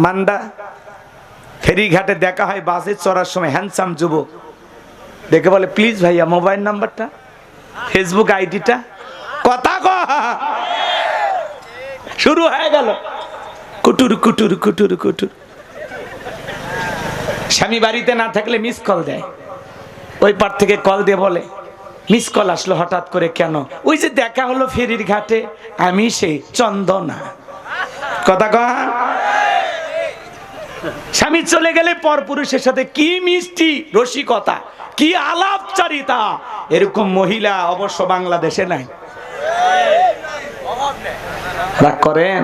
মান্ডা ফেরিঘাটে দেখা হয় বাসে চড়ার সময়, হ্যান্ডসাম যুবক দেখে বলে প্লিজ ভাইয়া মোবাইল নাম্বারটা, ফেসবুক আইডিটা। কথা শুরু হয়ে গেল কুটুর কুটুর কুটুর কুটুর। স্বামী বাড়িতে না থাকলে মিস কল দেয়, ওই পার থেকে কল দিয়ে বলে মিস কল আসলো হঠাৎ করে কেন? ওই যে দেখা হলো ফেরির ঘাটে, আমি সেই চন্দনা। কথা কয়। স্বামী চলে গেলে পরপুরুষের সাথে কি মিষ্টি রসিকতা, কি আলাপচারিতা, এরকম মহিলা অবশ্য বাংলাদেশে নাই। রাগ করেন?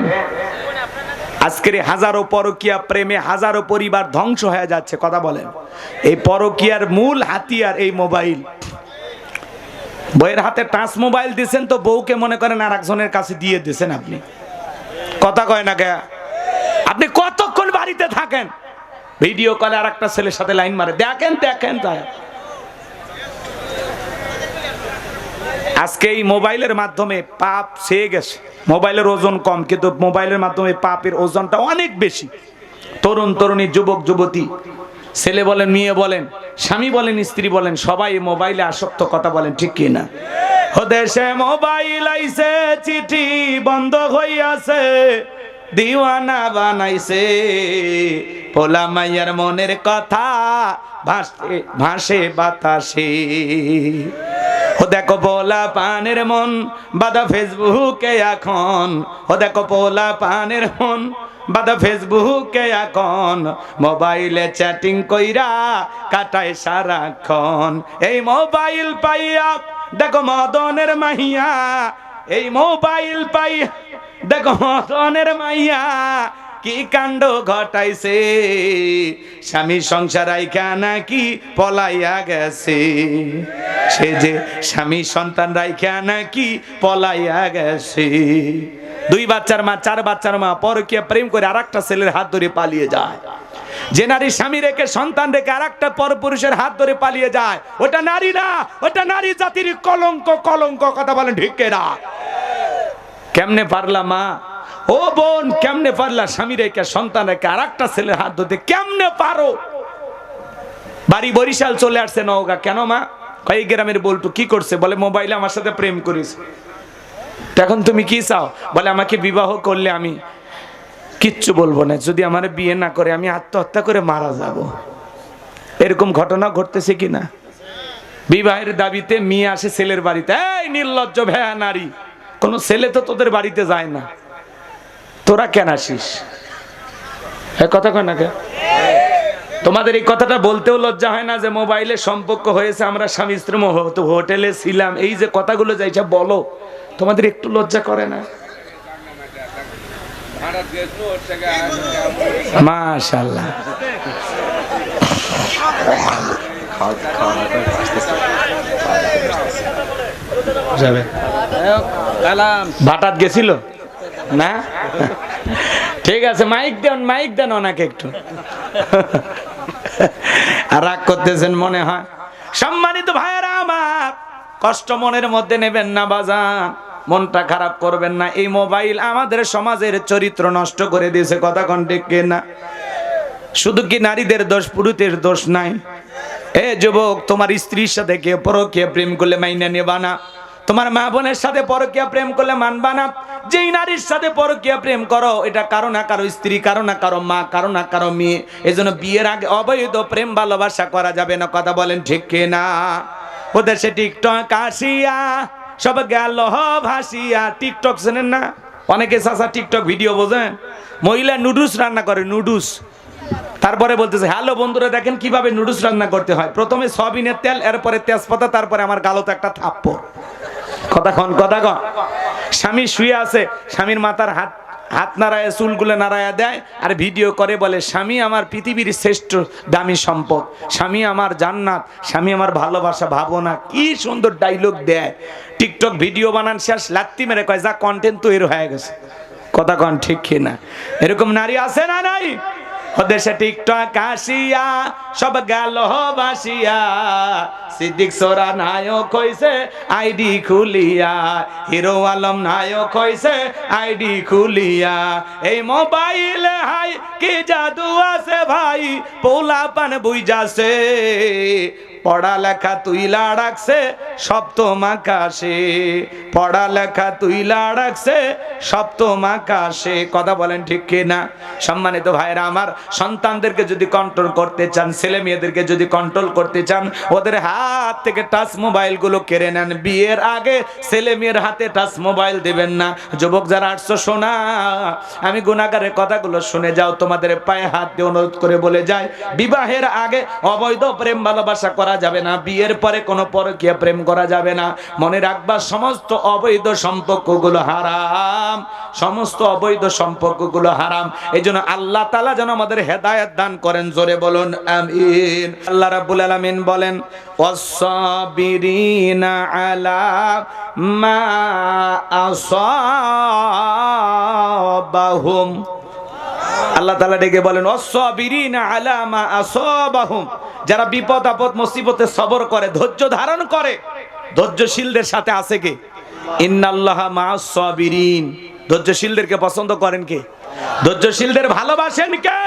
আজকের হাজারো পরকীয়া প্রেমে হাজারো পরিবার ধ্বংস হয়ে যাচ্ছে। কথা বলেন। এই পরকীয়ার মূল হাতিয়ার এই মোবাইল। বইয়ের হাতে টাচ মোবাইল দিচ্ছেন তো বউকে মনে করেন আর একজনের কাছে দিয়ে দিচ্ছেন আপনি। কথা কয় না কে? আপনি কতক্ষণ বাড়িতে থাকেন, ভিডিও কলে আর একটা ছেলের সাথে লাইন মারে, দেখেন দেখেন। তাই আজকে এই মোবাইলের মাধ্যমে পাপ ছেয়ে গেছে। মোবাইলের ওজন কম, কিন্তু মোবাইলের মাধ্যমে পাপের ওজনটা অনেক বেশি। তরুণ তরুণী, যুবক যুবতী, ছেলে বলেন মেয়ে বলেন, স্বামী বলেন স্ত্রী বলেন, সবাই মোবাইলে আসক্ত। কথা বলেন ঠিক কি না? দেশে মোবাইল আইছে, চিঠি বন্ধ হইয়াছে, দিওয়ানা বানাইছে, পোলা মাইয়ার মনের কথা ভাসে ভাসে বাতাসে। ও দেখো পোলা পানের মন বাদা ফেসবুকে এখন, ও দেখো পোলা পানের মন বাদা ফেসবুকে এখন, মোবাইলে চ্যাটিং কইরা কাটায় সারাক্ষণ। এই মোবাইল পাইয়া দেখো মদনের মাইয়া, এই মোবাইল পাইয়া দেখো মদনের মাইয়া কি কাণ্ড ঘটাইছে, স্বামী সংসার রাইখা নাকি পলাইয়া গেছে, সে যে স্বামী সন্তান রাইখা নাকি পলাইয়া গেছে। 2 বাচ্চার মা, 4 বাচ্চার মা পরকীয়া প্রেম করে আরেকটা ছেলের হাত ধরে পালিয়ে যায়। যে নারী স্বামী রেখে সন্তান রেখে আরেকটা পরপুরুষের হাত ধরে পালিয়ে যায়, ওটা নারী না, ওটা নারী জাতির কলঙ্ক। কলঙ্ক। কথা বলেন ঠিক না? কেমনে পারলা মা, ও বোন, কেমনে পারলা স্বামী রেখে সন্তান রেখে আরেকটা ছেলের হাত ধরতে? কেমনে পারো? বাড়ি বরিশাল চলে আসছে নওগাঁ। কেন মা? কই গ্রামের বলতো কি করছে? বলে মোবাইলে আমার সাথে প্রেম করেছে। এখন তুমি কি চাও? বলে আমাকে বিবাহ করলে আমি কিচ্ছু বলবো না, যদি আমার বিয়ে না করে আমি আত্মহত্যা করে মারা যাব। এরকম ঘটনা ঘটতেছে কিনা? বিবাহের দাবিতে মেয়ে আসে ছেলের বাড়িতে। এই নির্লজ্জ ভেয়া নারী, কোন ছেলে তো তোদের বাড়িতে যায় না, তোরা কেন আসিস? কথা কয় না কে? তোমাদের এই কথাটা বলতেও লজ্জা হয় না যে মোবাইলে সম্পর্ক হয়েছে, আমরা স্বামী স্ত্রী হোটেলে ছিলাম, এই যে কথাগুলো যাইছে বলো, তোমাদের একটু লজ্জা করে না? মাশাআল্লাহ। যাবে ভাটাত গেছিল না? ঠিক আছে, মাইক দেন, মাইক দেন ওনাকে একটু। আর রাগ করতেছেন মনে হয়। সম্মানিত ভাইয়েরা আমার, কষ্ট মনের মধ্যে নেবেন না বাজান, মনটা খারাপ করবেন না। এই মোবাইল আমাদের সমাজের চরিত্র নষ্ট করে দিয়েছে। কথা কোন ঠিক না? শুধু কি নারীদের দোষ, পুরুষের দোষ নাই? এ যুবক, তোমার স্ত্রীর সাথে কে পরকীয়া প্রেম করলে মাইনা নেবা না, তোমার মা বোনের সাথে পরকীয়া প্রেম করলে মানবা না। যেই নারীর সাথে পরকীয়া প্রেম করো, এটা কারো না কারো স্ত্রী, কারো না কারো মা, কারো না কারো মেয়ে। এজন্য বিয়ের আগে অবৈধ প্রেম ভালোবাসা করা যাবে না। কথা বলেন ঠিক না? ওদের সে টিকটক আসিয়া সব গেল ভাসিয়া। টিকটক চেনেন না? অনেকে চাচা টিকটক ভিডিও বোঝেন? মহিলা নুডলস রান্না করে, নুডলস। তারপরে বলতেছে হ্যালো বন্ধুরা, দেখেন কিভাবে নুডলস রান্না করতে হয়। প্রথমে সয়াবিনের তেল, এরপরে তেজপাতা, তারপরে আমার গালতে একটা থাপ্পড়। কথা কন, কথা কন। স্বামী শুয়ে আছে, স্বামীর মাথার হাত নাড়ায়, চুলগুলো নাড়ায়া দেয়, আর ভিডিও করে বলে স্বামী আমার পৃথিবীর শ্রেষ্ঠ দামি সম্পদ, স্বামী আমার জান্নাত, স্বামী আমার ভালোবাসা। ভাবো না কি সুন্দর ডায়লগ দেয়। টিকটক ভিডিও বানান শেষ, লাত্তি মেরে কয় যা কন্টেন্ট তৈরি হয়ে গেছে। কথা কন ঠিক কি না? এরকম নারী আছে না নাই? দেশে টিকটক আসিয়া সব গেল বাসিয়া, সিদ্দিক সোরা নায়ক হইছে আইডি খুলিয়া, হিরো আলম নায়ক হইছে আইডি খুলিয়া। এই মোবাইলে হাই কি জাদু আছে ভাই, পোলা পান বুঝাছে, পড়ালেখা তুইলা রাখছে সপ্তম আকাশে, পড়ালেখা তুইলা রাখছে সপ্তম আকাশে। কথা বলেন ঠিক কিনা? সম্মানিত ভাইরা আমার, সন্তানদেরকে যদি কন্ট্রোল করতে চান, ছেলে মেয়েদেরকে যদি কন্ট্রোল করতে চান, ওদের হাত থেকে টাচ মোবাইল গুলো কেড়ে নেন। বিয়ের আগে ছেলে মেয়ের হাতে টাচ মোবাইল দেবেন না। যুবক যারা আসছো শোনা, আমি গুনাহগারের কথাগুলো শুনে যাও, তোমাদের পায়ে হাত দিয়ে অনুরোধ করে বলে যায়, বিবাহের আগে অবৈধ প্রেম ভালোবাসা করা যাবে না, বিয়ের পরে কোনো পরকীয়া প্রেম করা যাবে না। মনে রাখবা, সমস্ত অবৈধ সম্পর্কগুলো হারাম, সমস্ত অবৈধ সম্পর্কগুলো হারাম। এইজন্য আল্লাহ তাআলা যেন আমাদের হেদায়েত দান করেন, জোরে বলুন আমিন। আল্লাহ রাব্বুল আলামিন বলেন, ওয়াস-সাবিরিনা আলা মা আসাবাহুম। আল্লাহ তাআলা ডেকে বলেন, ওয়াস-সাবিরিনা আলা মা আসাবাহুম, যারা বিপদ আপদ মুসিবতে সবর করে, ধৈর্য ধারণ করে, ধৈর্যশীলদের সাথে আছে কে? ইন্নাল্লাহা মা'আস-সাবিরিন। ধৈর্যশীলদেরকে পছন্দ করেন কে? ধৈর্যশীলদের ভালোবাসেন কে?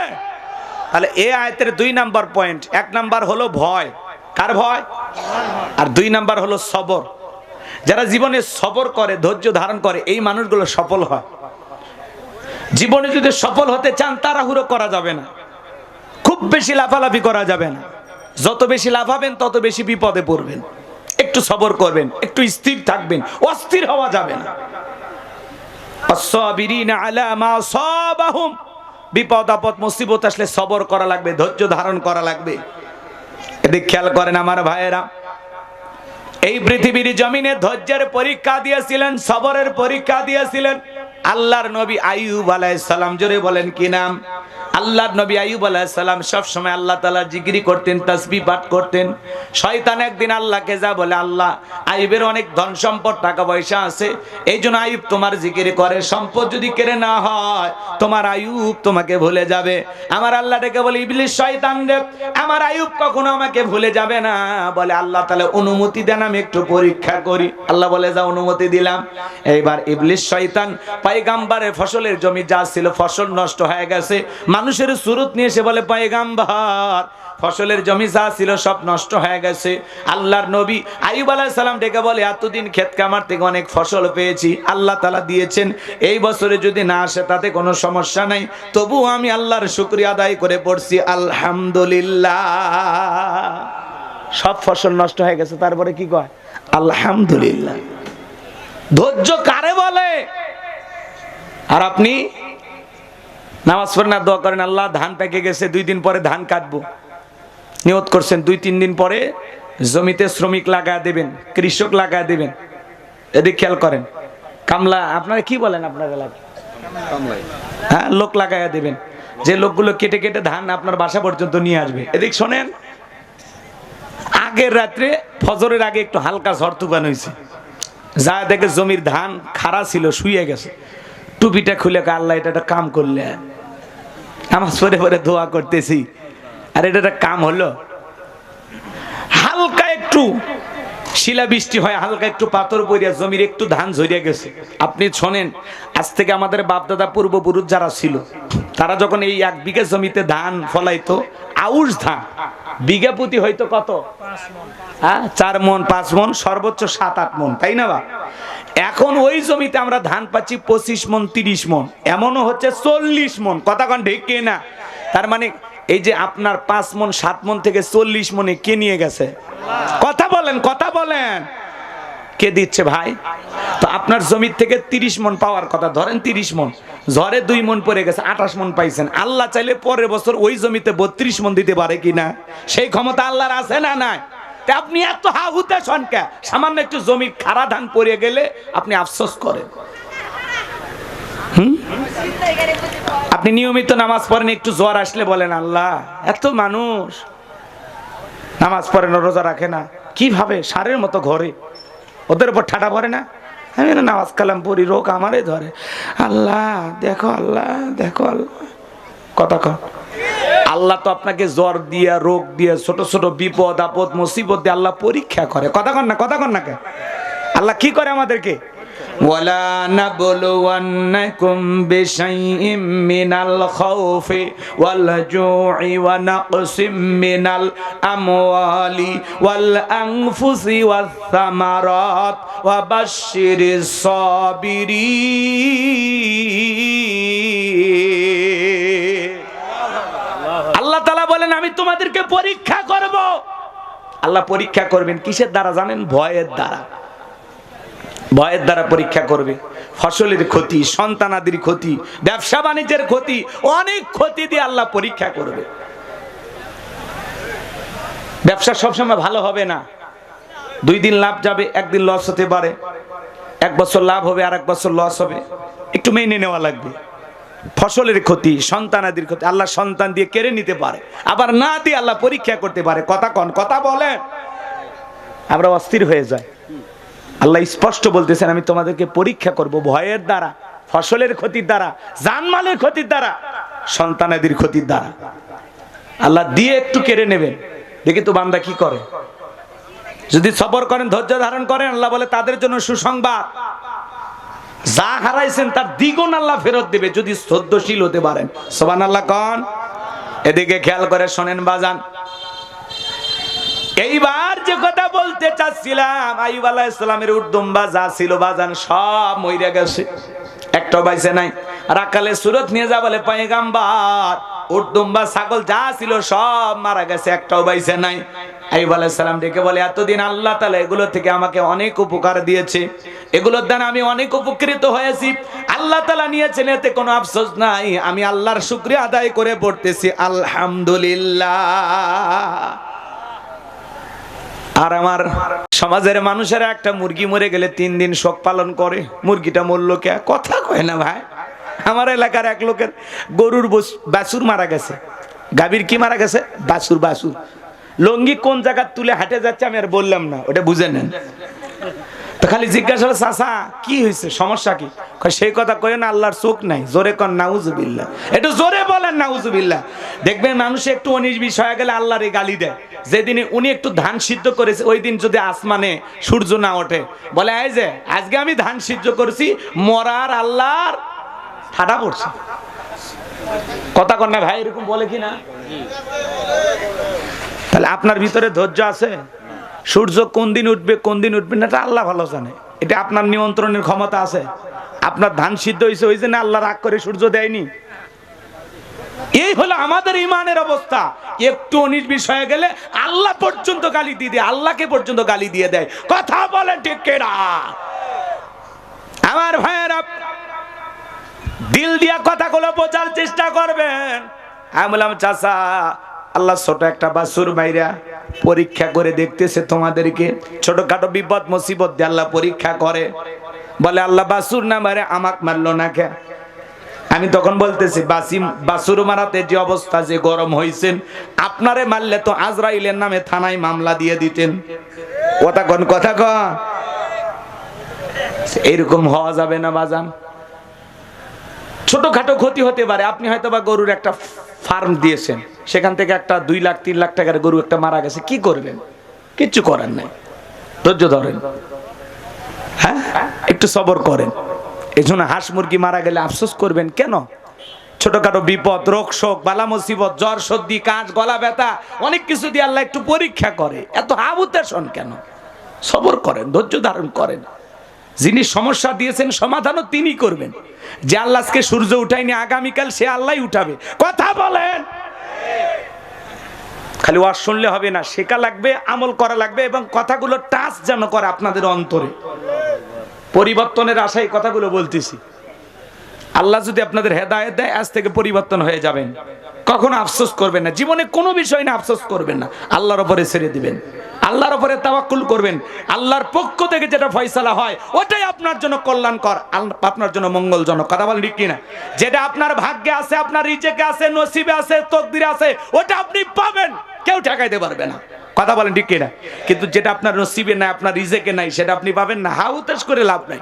তাহলে এই আয়াতের 2 নাম্বার পয়েন্ট, 1 নাম্বার হলো ভয়। কার ভয়? আর 2 নাম্বার হলো সবর। যারা জীবনে সবর করে, ধৈর্য ধারণ করে, এই মানুষগুলো সফল হয়। জীবনে যদি সফল হতে চান, তাড়াহুড়ো করা যাবে না, খুব বেশি লাফালাফি করা যাবে না। যত বেশি লাফাবেন তত বেশি বিপদে পড়বেন। একটু সবর করবেন, একটু স্থির থাকবেন, অস্থির হওয়া যাবে না। আস-সাবিরিনা আলা মা আসাবাহুম, বিপদ আপদ মুসিবত আসলে সবর করা লাগবে, ধৈর্য ধারণ করা লাগবে। এদিক খেয়াল করেন আমার ভাইয়েরা, এই পৃথিবীর জমিনে ধৈর্যের পরীক্ষা দিয়েছিলেন, সবরের পরীক্ষা দিয়েছিলেন আল্লাহর নবী আইয়ুব আলাইহিস সালাম। জোরে বলেন কি নাম? আল্লাহর নবী আইয়ুব আলাইহিস সালাম সব সময় আল্লাহ তাআলার জিকির করতেন, তাসবিহ পাঠ করতেন। শয়তান একদিন আল্লাহকে যা বলে, আল্লাহ, আইয়ুবের অনেক ধন সম্পদ টাকা পয়সা আছে, এইজন্য আইয়ুব তোমার জিকির করে, সম্পদ যদি কেড়ে না হয় তোমার আইয়ুব তোমাকে ভুলে যাবে। আমার আল্লাহ ডেকে বলে, ইবলিস শয়তান রে, আমার আইয়ুব কখনো আমাকে ভুলে যাবে না। বলে, আল্লাহ তাআলা অনুমতি দেন আমি একটু পরীক্ষা করি। আল্লাহ বলে, যা, অনুমতি দিলাম। এইবার ইবলিস শয়তান পয়গম্বরের ফসলের জমি যা ছিল, ফসল নষ্ট হয়ে গেছে, মানুষের সুরত নিয়ে এসে বলে, পয়গম্বর, ফসলের জমি যা ছিল সব নষ্ট হয়ে গেছে। আল্লাহর নবী আইয়ুব আলাইহিস সালাম ডেকে বলে, এতদিন ক্ষেত কামার থেকে অনেক ফসল পেয়েছি, আল্লাহ তাআলা দিয়েছেন, এই বছরে যদি না আসে তাতে কোনো সমস্যা নাই, তবু আমি আল্লাহর শুকরিয়া আদায় করে পড়ছি আলহামদুলিল্লাহ। সব ফসল নষ্ট হয়ে গেছে, তারপরে কি কয়? আলহামদুলিল্লাহ। ধৈর্য কারে বলে? আর আপনি নামাজ পড়েন আর দোয়া করেন, আল্লাহ ধান পেকে গেছে, 2 দিন পরে ধান কাটবো, নিয়ত করছেন 2-3 দিন পরে জমিতে শ্রমিক লাগায় দেবেন, কৃষক লাগায় দেবেন। এদিক খেয়াল করেন, কামলা, আপনারা কি বলেন আপনার এলাকায়? হ্যাঁ, লোক লাগায় দেবেন, যে লোকগুলো কেটে কেটে ধান আপনার বাসা পর্যন্ত নিয়ে আসবে। এদিক শোনেন, আগের রাত্রে ফজরের আগে একটু হালকা ঝড় তুফান হয়েছে, যা দেখে জমির ধান খাড়া ছিল, শুয়ে গেছে, টুপিটা খুলে, আল্লাহ এটা একটা কাম করলে, নামাজ পড়ে পড়ে দোয়া করতেছি, আর এটা একটা কাম হলো। হালকা একটু শিলা বৃষ্টি হয়, হালকা একটু পাথর পড়িয়া জমির একটু ধান ঝরিয়া গেছে। আপনি শোনেন, আজ থেকে আমাদের বাপদাদা পূর্বপুরুষ যারা ছিল, তারা যখন এই 1 বিঘা জমিতে ধান ফলাইতো, আউশ ধান বিঘা প্রতি হয়তো কত? 4 মণ, 5 মণ, সর্বোচ্চ 7-8 মণ, তাই না বা? এখন ওই জমিতে আমরা ধান পাচ্ছি 25 মণ, 30 মণ, এমনও হচ্ছে 40 মণ। কথা কন ঠিক কিনা? তার মানে এই যে আপনার 5 মণ 7 মণ থেকে 40 মণে কে নিয়ে গেছে? কথা বলেন, কথা বলেন, কে দিচ্ছে ভাই? তো আপনার জমির থেকে 30 মণ পাওয়ার কথা, ধরেন 30 মণ, ঝড়ে 2 মণ পড়ে গেছে, 28 মণ পাইছেন। আল্লাহ চাইলে পরের বছর ওই জমিতে 32 মণ দিতে পারে কিনা? সেই ক্ষমতা আল্লাহর আছে না নাই? আপনি এত হাহুতে শনকা, সামান্য একটু জমির খাড়া ধান পড়ে গেলে আপনি আফসোস করেন। আপনি নিয়মিত নামাজ পড়েন, একটু জ্বর আসলে বলেন, আল্লাহ, এত মানুষ নামাজ পড়ে না, রোজা রাখে না, কিভাবে সারের মতো ঘরে, ওদের উপর ঠাটা পড়ে না? আমি নামাজ কালাম পড়ি, রোগ আমারে ধরে, আল্লাহ দেখো, আল্লাহ দেখো, আল্লাহ। কথা কর, আল্লাহ তো আপনাকে জ্বর দিয়া, রোগ দিয়ে, ছোট ছোট বিপদ আপদ মুসিবত দিয়ে আল্লাহ পরীক্ষা করে। কথা কন না কে? আল্লাহ কি করে আমাদেরকে? ওয়ালা নাবলুওয়ান্নাকুম বিশাইইম মিনাল খাউফি ওয়াল জুই ওয়া নাকসিম মিনাল আমওয়ালি ওয়াল আনফুসি ওয়াস সামারাত ওয়া বাশশিরিস সাবিরিন। আল্লাহ তাআলা বলেন আমি তোমাদেরকে পরীক্ষা করব। আল্লাহ পরীক্ষা করবেন কিসের দ্বারা জানেন? ভয়ের দ্বারা। ভয়ের দ্বারা পরীক্ষা করবে। ফসলের ক্ষতি, সন্তানাদির ক্ষতি, ব্যবসা বাণিজ্যের ক্ষতি, অনেক ক্ষতি দিয়ে আল্লাহ পরীক্ষা করবে। ব্যবসা সবসময় ভালো হবে না। 2 দিন লাভ যাবে, 1 দিন লস হতে পারে। 1 বছর লাভ হবে, আর 1 বছর লস হবে। একটু মেনে নেওয়া লাগবে। ফসলের ক্ষতি, সন্তানাদির ক্ষতি, আল্লাহ সন্তান দিয়ে কেড়ে নিতে পারে, আবার না দিয়ে আল্লাহ পরীক্ষা করতে পারে। কথা বলেন, আমরা অস্থির হয়ে যাই। আল্লাহ স্পষ্ট বলতেছেন আমি তোমাদেরকে পরীক্ষা করব ভয়ের দ্বারা, ফসলের ক্ষতির দ্বারা, জানমালের ক্ষতির দ্বারা, সন্তানাদির ক্ষতির দ্বারা। আল্লাহ দিয়ে একটু কেড়ে নেবেন, দেখি তো বান্দা কি করে। যদি সবর করেন, ধৈর্য ধারণ করেন, আল্লাহ বলে তাদের জন্য সুসংবাদ, যা হারাইছেন তার দ্বিগুণ আল্লাহ ফেরত দেবে যদি শ্রদ্ধাশীল হতে পারেন। সুবহানাল্লাহ কোন। এদিকে খেয়াল করে শোনেন বাজান, এইবার যে কথা বলতে চাচ্ছিলাম, আইয়ুব আলাইহিস সালামের উটদুম্বা যা ছিল বাজান সব মইরা গেছে, একটাও বাইছে নাই। রাকালে সুরত নিয়ে যা বলে পয়গম্বর, উটদুম্বা ছাগল যা ছিল সব মারা গেছে, একটাও বাইছে নাই। আইয়ুব আলাইহিস সালাম ডেকে বলে এতদিন আল্লাহ তাআলা এগুলো থেকে আমাকে অনেক উপকার দিয়েছে, এগুলোর দ্বারা আমি অনেক উপকৃত হয়েছি। আল্লাহ তাআলা নিয়েছেন, এতে কোনো আফসোস নাই। আমি আল্লাহর শুকরিয়া আদায় করে পড়তেছি আলহামদুলিল্লাহ। আর আমার সমাজের মানুষেরা একটা মুরগি মরে গেলে 3 দিন শোক পালন করে। মুরগিটা মরলো কে? কথা কয় না ভাই। আমার এলাকার এক লোকের গরুর বাছুর মারা গেছে। গাভীর কি মারা গেছে? বাছুর। লঙ্গি কোন জায়গা তুলে হাঁটে যাচ্ছে আমি আর বললাম না, ওটা বুঝে নেন। তো খালি জিজ্ঞাসা হলো চাচা কি হয়েছে, সমস্যা কি? সেই কথা কয় না, আল্লাহর চোখ নাই। জোরে কন নাউজুবিল্লাহ, একটু জোরে বলেন নাউজুবিল্লাহ। দেখবেন মানুষ একটু 19-20 হয়ে গেলে আল্লাহর গালি দেয়। যেদিনে উনি একটু ধান সিদ্ধ করেছে, ওই দিন যদি আসমানে সূর্য না ওঠে, বলে এই যে আজকে আমি ধান সিদ্ধ করেছি, মরার আল্লাহর ঠাডা পড়ছে। কথা কন না ভাই, এরকম বলে কি না? তাহলে আপনার ভিতরে ধৈর্য আছে? সূর্য কোন দিন উঠবে কোন দিন উঠবে না এটা আল্লাহ ভালো জানে। এটা আপনার নিয়ন্ত্রণের ক্ষমতা আছে? আপনার ধান সিদ্ধ হয়েছে, ওই জন্য আল্লাহ রাগ করে সূর্য দেয়নি। এই হলো আমাদের ইমানের অবস্থা। একটু 19-20 হয়ে গেলে আল্লাহ পর্যন্ত গালি দিয়ে দেয়, আল্লাহকে পর্যন্ত গালি দিয়ে দেয়। কথা বলেন ঠিক কিনা? আমার ভাইয়েরা দিল দিয়া কথাগুলো বোঝার চেষ্টা করবেন। আমি বললাম চাচা আল্লাহ ছোট একটা বাছুর মাইরা পরীক্ষা করে দেখতেছে তোমাদেরকে। ছোটখাটো বিপদ মুসিবত দিয়ে আল্লাহ পরীক্ষা করে। বলে আল্লাহ বাছুর না মারে আমাকে মারলো না কে? আমি তখন বলতেছি বাছুর মারাতে যে অবস্থা, যে গরম হয়েছেন, আপনারে মারলে তো আজরাইলের নামে থানায় মামলা দিয়ে দিতেন। কথা কন এইরকম হওয়া যাবে না বাজান। ছোটখাটো ক্ষতি হতে পারে। আপনি হয়তো বা গরুর একটা ফার্ম দিয়েছেন, সেখান থেকে একটা 2 লাখ 3 লাখ টাকার গরু একটা মারা গেছে, কি করবেন? কিচ্ছু করার নাই, ধৈর্য ধরেন। হ্যাঁ, একটু সবর করেন। এই জন্য হাঁস মুরগি মারা গেলে আফসোস করবেন কেন? ছোটখাটো বিপদ, রোগ শোক, বালা মুসিবত, জ্বর সর্দি কাঁচ গলা ব্যথা, অনেক কিছু দিয়ে আল্লাহ একটু পরীক্ষা করে। এত হাবুতেশন কেন? সবর করেন, ধৈর্য ধারণ করেন। যিনি সমস্যা দিয়েছেন সমাধানও তিনি করবেন। যে আল্লাহ আজকে সূর্য উঠায়নি, আগামীকাল সে আল্লাহই উঠাবে। কথা বলেন। খালি ওয়াজ শুনলে হবে না, শেখা লাগবে, আমল করা লাগবে, এবং কথাগুলো টাচ যেন করে আপনাদের অন্তরে। পরিবর্তনের আশায় কথাগুলো বলতেছি। আল্লাহ যদি আপনাদের হেদায়েত দেয়, আজ থেকে পরিবর্তন হয়ে যাবেন। কখনো আফসোস করবেন না, জীবনে কোনো বিষয় না আফসোস করবেন না। আল্লাহর উপরে ছেড়ে দিবেন, আল্লাহর উপরে তাওয়াক্কুল করবেন। আল্লাহর পক্ষ থেকে যেটা ফয়সালা হয় ওটাই আপনার জন্য কল্যাণকর, আপনার জন্য মঙ্গলজনক। কথা বলেন ঠিক কিনা? যেটা আপনার ভাগ্যে আছে, আপনার রিজেকে আছে, নসিবে আছে, তকদিরে আছে, ওটা আপনি পাবেন, কেউ ঠেকাইতে পারবে না। কথা বলেন ঠিক কিনা? কিন্তু যেটা আপনার নসিবে নাই, আপনার রিজেকে নাই, সেটা আপনি পাবেন না। হাউতাস করে লাভ নাই।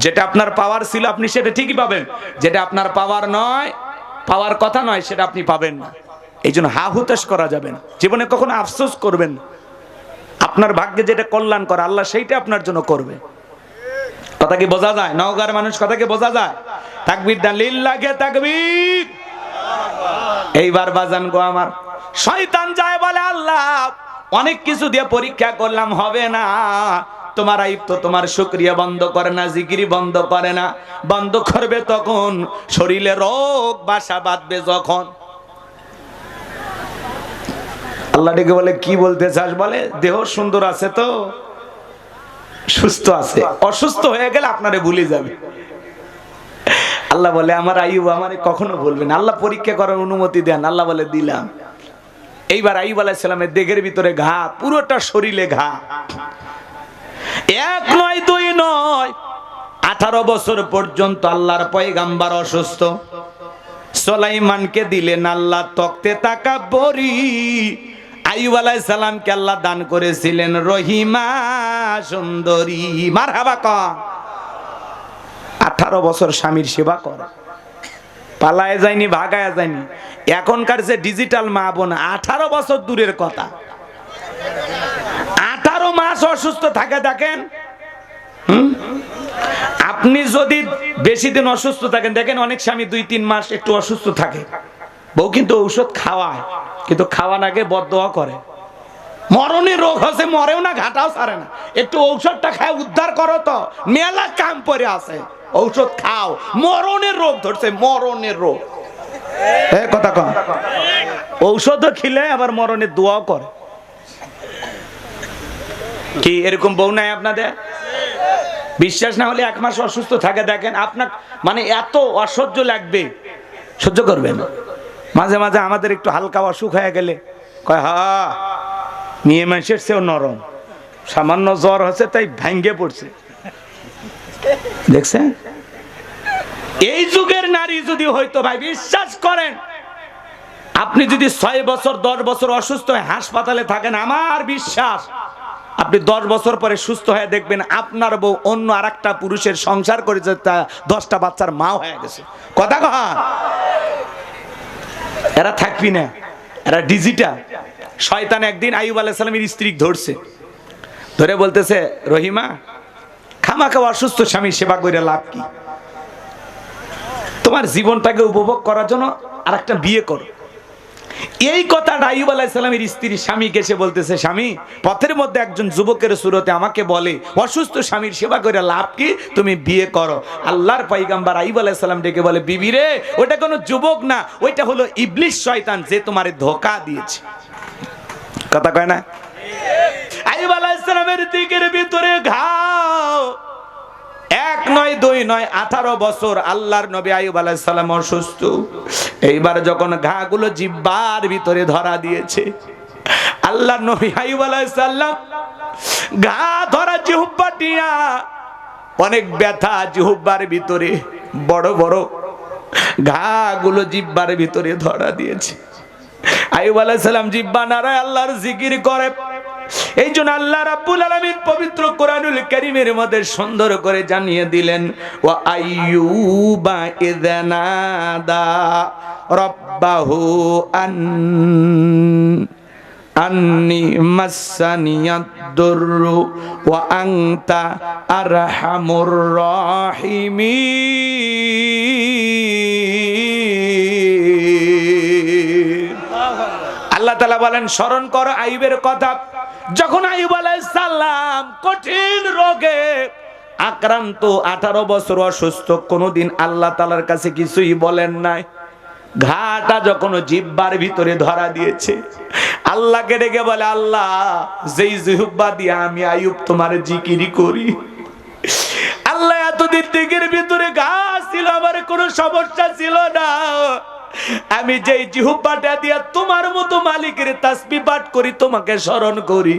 যেটা আপনার পাওয়ার ছিল আপনি সেটা ঠিকই পাবেন, যেটা আপনার পাওয়ার নয়, পাওয়ার কথা নয়, সেটা আপনি পাবেন না। এই জন্য হা হুতাশ করা যাবে না, জীবনে কখনো আফসোস করবেন না। আপনার ভাগ্যে যেটা কল্যাণ করে আল্লাহ সেইটা আপনার জন্য করবে। কথা কি বোঝা যায়? নওগাঁর মানুষ কথা কি বোঝা যায়? তাকবীর দেন, লিল্লাহে তাকবীর। এইবার বাজান গো আমার, শয়তান যায় বলে আল্লাহ অনেক কিছু দিয়ে পরীক্ষা করলাম, হবে না। তোমার আইব তো তোমার শুকরিয়া বন্ধ করে না, জিকিরি বন্ধ করে না। বন্ধ করবে তখন শরীরে রোগ বাসা বাঁধবে যখন। আল্লাহ ডেকে বলে কি বলতে চাস? বলে দেহ সুন্দর আছে তো, সুস্থ আছে, অসুস্থ হয়ে গেলে আপনারে ভুলে যাবে। আল্লাহ বলে আমার আইয়ুব আমারে কখনো ভুলবে না। আল্লাহ পরীক্ষা করার অনুমতি দেন। আল্লাহ বলে দিলাম। এইবার আইয়ুব আলাইহিস সালামের দেহের ভিতরে ঘা, পুরোটা শরীরে ঘা। এক নয় দুই নয়, 18 বছর পর্যন্ত আল্লাহর পয়গাম্বার অসুস্থ। সুলাইমানকে দিলেন আল্লাহ তক্তে তাকাব্বরি। আইয়ুব আলাইহিস সালামকে আল্লাহ দান করেছিলেন রহিমা সুন্দরী। মারহাবা কর। 18 বছর স্বামীর সেবা করে, পালায় যায়নি, ভাগায় যায়নি। এখনকার যে ডিজিটাল মা বোন, 18 বছর দূরের কথা, 18 মাস অসুস্থ থাকে। দেখেন আপনি যদি বেশি দিন অসুস্থ থাকেন, দেখেন অনেক স্বামী 2-3 মাস একটু অসুস্থ থাকে, বউ কিন্তু ঔষধ খাওয়ায়, কিন্তু খাওয়ার আগে বদদোয়া করে। মরণের রোগ হচ্ছে, মরেও না, ঘাটাও ছাড়ে না, একটু ঔষধটা খায় উদ্ধার করো তো, মেলা কাম পরে আছে, ঔষধ খাও, মরণের রোগ ধরছে, মরণের রোগ। কথা কম, ঔষধও খেলে আবার মরণের দোয়াও করে। কি এরকম বউ নাই আপনাদের? বিশ্বাস না হলে 1 মাস অসুস্থ থাকে দেখেন, আপনার মানে এত অসহ্য লাগবে, সহ্য করবেন। মাঝে মাঝে আমাদের একটু হালকা অসুখ হয়ে গেলে কয় হা মেয়ে মানুষের চেয়েও নরম, সামান্য জ্বর হচ্ছে তাই ভেঙ্গে পড়ছে। দেখছেন এই যুগের নারী যদি হয়তো ভাই বিশ্বাস করেন, আপনি যদি 6 বছর 10 বছর অসুস্থ হয়ে হাসপাতালে থাকেন, আমার বিশ্বাস আপনি 10 বছর পরে সুস্থ হয়ে দেখবেন আপনার বউ অন্য আরেকটা পুরুষের সংসার করেছে, 10টা বাচ্চার মা হয়ে গেছে। কথা কহা, এরা থাকবি না, এরা ডিজিটাল। শয়তান একদিন আইয়ুব আলাইহিস সালামের স্ত্রী ধরছে, ধরে বলতেছে রহিমা খামাখা অসুস্থ স্বামী সেবা করে লাভ কি? তোমার জীবনটাকে উপভোগ করার জন্য আরেকটা বিয়ে করো। এই কথাটা আইয়ুব আলাইহিস সালামের স্ত্রী স্বামীকে এসে বলতেছে, স্বামী পথের মধ্যে একজন যুবকের সুরতে আমাকে বলে অসুস্থ স্বামীর সেবা করে লাভ কি, তুমি বিয়ে করো। আল্লাহর পয়গম্বর আইয়ুব আলাইহিস সালাম ডেকে বলে, বিবি রে ওটা কোনো যুবক না, ওইটা হলো ইবলিস শয়তান, যে তোমারে ধোঁকা দিয়েছে। কথা কয় না? আইয়ুব আলাইহিস সালামের দিকের ভিতরে ঘাও, 1 নয় 2 নয় 18 বছর আল্লাহর নবী আইয়ুব আলাইহিস সালাম অসুস্থ। এইবার যখন ঘাগুলো জিহ্বার ভিতরে ধরা দিয়েছে, আল্লাহর নবী আইয়ুব আলাইহিস সালাম ঘা ধরা জিহ্বাটিয়া, অনেক ব্যথা জিহ্বার ভিতরে, বড় বড় ঘাগুলো জিহ্বার ভিতরে ধরা দিয়েছে। আইয়ুব আলাইহিস সালাম জিহ্বা নাড়ায় আল্লাহর জিকির করে। এই জন্য আল্লাহ রাব্বুল আলামিন পবিত্র কোরআনুল কারীমের মধ্যে সুন্দর করে জানিয়ে দিলেন, ওয়া আইয়ুবা ইযা নাদা রাব্বাহু আন্নি মাসানিয়াদ দুররু ওয়া আনতা আরহামুর রাহিমিন। আল্লাহ তাআলা বলেন স্মরণ করো আইয়ুবের কথা, যখন আইয়ুব আলাইহিস সালাম কঠিন রোগে আক্রান্ত, 18 বছর অসুস্থ, কোনদিন আল্লাহ তাআলার কাছে কিছুই বলেন নাই। ঘাটা যখন জিহ্বার ভিতরে ধরা দিয়েছে, আল্লাহকে ডেকে বলে, আল্লাহ যেই জিহ্বা দিয়ে আমি আইয়ুব তোমার জিকিরি করি, আল্লাহ এতদিন দিকের ভিতরে ঘা ছিল, আমার কোনো সমস্যা ছিল না, আমি যেই জিহ্বাটা দিয়া তোমার মতো মালিকের তাসবিহ পাঠ করি, তোমাকে স্মরণ করি,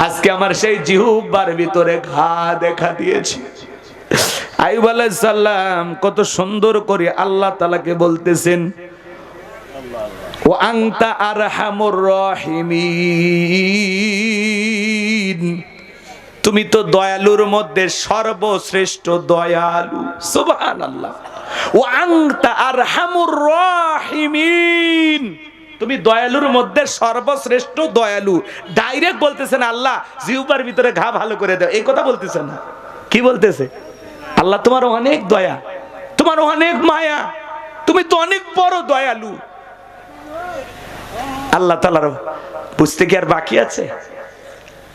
আজকে আমার সেই জিহ্বার ভিতরে ঘা দেখা দিয়েছে। আইয়ুব আলাইহিস সালাম কত সুন্দর করে আল্লাহ তাআলাকে বলতেছেন, ওয়া আনতা আরহামুর রাহিমিন, তুমি তো দয়ালুর মধ্যে সর্বশ্রেষ্ঠ দয়ালু। সুবহানাল্লাহ। ওয়া আনতা আরহামুর রাহিমিন, তুমি দয়ালুর মধ্যে সর্বশ্রেষ্ঠ দয়ালু। ডাইরেক্ট বলতেছেন আল্লাহ জিহ্বার ভিতরে ঘা ভালো করে দাও, এই কথা বলতেছে না। কি বলতেছে? আল্লাহ তোমার অনেক দয়া, তোমার অনেক মায়া, তুমি তো অনেক বড় দয়ালু। আল্লাহ তাআলার বুঝতে কি আর বাকি আছে?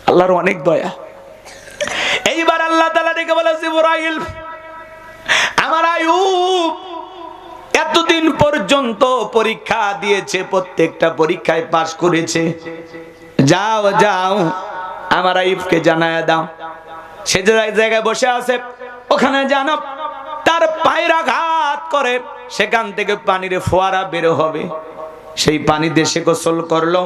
আল্লাহর অনেক দয়া। এইবার আল্লাহ তাআলা ডেকে বলে, জিবরাইল, আমার আইয়ুব এতদিন পর্যন্ত পরীক্ষা দিয়েছে, প্রত্যেকটা পরীক্ষায় পাশ করেছে, যাও যাও আমার আইয়ুবকে জানায়া দাও, সে যে জায়গায় বসে আছে ওখানে জানাব, তার পায়ের আঘাত করে সেখান থেকে পানির ফোয়ারা বের হবে, সেই পানি দিয়ে সে গোসল করলো।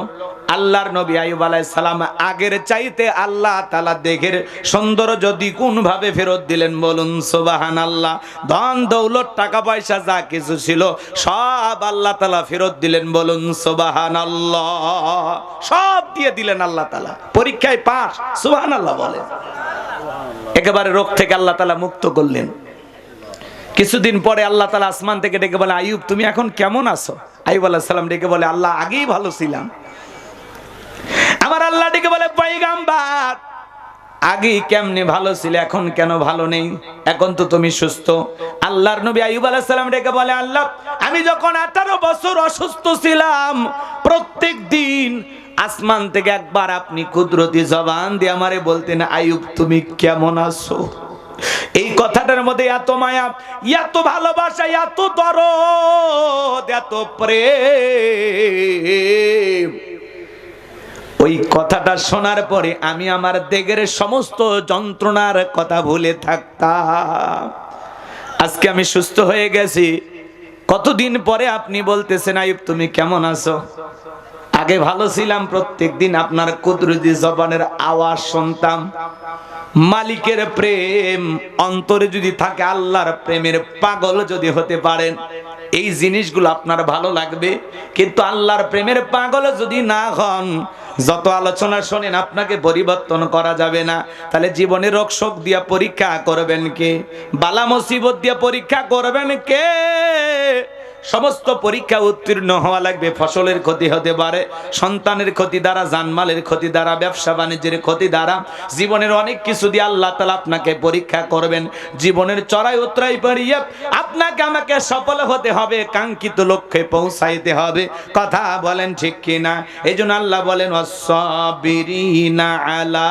আল্লাহর নবী আইয়ুব আলাইহিস সালাম আগের চাইতে আল্লাহ তাআলা দেখের সৌন্দর্য দ্বিগুণ ভাবে ফেরত দিলেন। বলুন সুবহানাল্লাহ। ধন দৌলত টাকা পয়সা যা কিছু ছিল সব আল্লাহ তাআলা ফেরত দিলেন। বলুন সুবহানাল্লাহ। সব দিয়ে দিলেন আল্লাহ তাআলা, পরীক্ষায় পাস। সুবহানাল্লাহ বলেন। একেবারে রোগ থেকে আল্লাহ তাআলা মুক্ত করলেন। কিছুদিন পরে আল্লাহ তাআলা আসমান থেকে ডেকে বলে, আইয়ুব তুমি এখন কেমন আছো? আইয়ুব আলাইহিস সালাম ডেকে বলে, আল্লাহ আগেই ভালো ছিলাম। আমার আল্লাহ ডেকে বলে, পয়গম্বর আগেই কেমনে ভালো ছিল, এখন কেন ভালো নেই? এখন তো তুমি সুস্থ। আল্লাহর নবী আইয়ুব আলাইহিস সালাম ডেকে বলে, আল্লাহ আমি যখন 18 বছর অসুস্থ ছিলাম, প্রত্যেক দিন আসমান থেকে একবার আপনি কুদরতি জবান দিয়ে আমারে বলতেন, আইয়ুব তুমি কেমন আছো? এই কথাটার মধ্যে এত মায়া, এত ভালোবাসা, এত দরদ, এত প্রেম। ওই কথাটা শোনার পরে আমি আমার দেগের সমস্ত যন্ত্রণার কথা ভুলে থাকতাম। আজকে আমি সুস্থ হয়ে গেছি, কতদিন পরে আপনি বলতেছেন, আইয়ুব তুমি কেমন আছো? আগে ভালো ছিলাম, প্রত্যেক দিন আপনার কুদরতি জবানের আওয়াজ শুনতাম। মালিকের প্রেম অন্তরে যদি থাকে, আল্লাহর প্রেমের পাগল যদি হতে পারেন, এই জিনিসগুলো আপনার ভালো লাগবে। কিন্তু আল্লাহর প্রেমের পাগল যদি না হন, যত আলোচনা শোনেন আপনাকে পরিবর্তন করা যাবে না। তাহলে জীবনের রোগ শোক দিয়া পরীক্ষা করবেন কে? বালা মুসিবত দিয়া পরীক্ষা করবেন কে? সমস্ত পরীক্ষা উত্তীর্ণ হওয়া লাগবে। ফসলের ক্ষতি হতে পারে, সন্তানের ক্ষতি দ্বারা, জানমালের ক্ষতি দ্বারা, ব্যবসা বাণিজ্যের ক্ষতি দ্বারা, জীবনের অনেক কিছু দিয়ে আল্লাহ তাআলা আপনাকে পরীক্ষা করবেন। জীবনের চড়াই উতরাই পেরিয়ে আপনাকে আমাকে সফল হতে হবে, কাঙ্ক্ষিত লক্ষ্যে পৌঁছাইতে হবে। কথা বলেন ঠিক কিনা? এই জন্য আল্লাহ বলেন, ওয়াস-সাবিরিনা আলা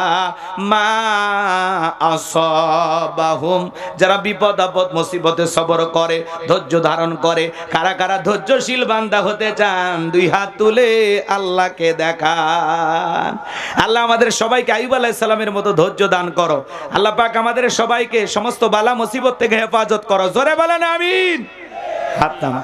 মা আসাবাহুম, যারা বিপদ আপদ মুসিবতে সবর করে, ধৈর্য ধারণ করে। কারা কারা ধৈর্যশীল বান্দা হতে চান? দুই হাত তুলে আল্লাহকে দেখান। আল্লাহ আমাদের সবাইকে আইয়ুব আলাইহিস সালামের মতো ধৈর্য দান করো। আল্লাহ পাক আমাদের সবাইকে সমস্ত বালা মুসিবত থেকে হেফাজত করো। জোরে বলেন আমিন। হাত নামা।